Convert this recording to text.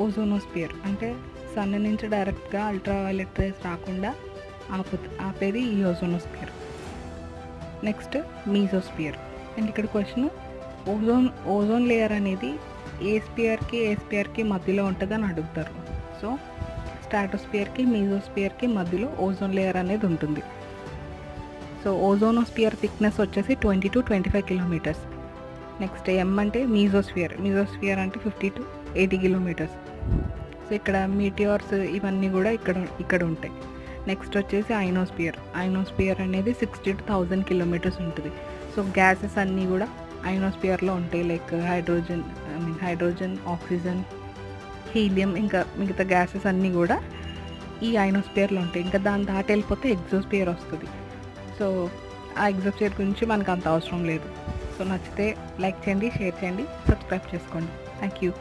ఓజోనోస్పియర్, అంటే సన్ నుంచి డైరెక్ట్గా అల్ట్రావైలెట్ రేస్ రాకుండా ఆపేది ఈ ఓజోనోస్పియర్. నెక్స్ట్ మీజోస్పియర్. అండ్ ఇక్కడ క్వశ్చన్, ఓజోన్ లేయర్ అనేది ఏ స్పియర్కి మధ్యలో ఉంటుందని అడుగుతారు. సో స్ట్రాటోస్పియర్కి మీజోస్పియర్కి మధ్యలో ఓజోన్ లేయర్ అనేది ఉంటుంది. సో ఓజోనోస్పియర్ థిక్నెస్ వచ్చేసి 20 to 25 కిలోమీటర్స్. నెక్స్ట్ ఎం అంటే మీజోస్పియర్ అంటే 50 to 80 కిలోమీటర్స్. సో ఇక్కడ మీటియార్స్ ఇవన్నీ కూడా ఇక్కడ ఉంటాయి. నెక్స్ట్ వచ్చేసి ఐనోస్పియర్ అనేది 60 to 1000 కిలోమీటర్స్ ఉంటుంది. సో గ్యాసెస్ అన్నీ కూడా ఐనోస్పియర్లో ఉంటాయి, లైక్ హైడ్రోజన్, ఆక్సిజన్, హీలియం, ఇంకా మిగతా గ్యాసెస్ అన్నీ కూడా ఈ ఐనోస్పియర్లో ఉంటాయి. ఇంకా దాన్ని దాటి వెళ్ళిపోతే ఎగ్జోస్పియర్ వస్తుంది. సో ఆ ఎగ్జోస్పియర్ గురించి మనకు అంత అవసరం లేదు. సో నచ్చితే లైక్ చేయండి, షేర్ చేయండి, సబ్స్క్రైబ్ చేసుకోండి. Thank you.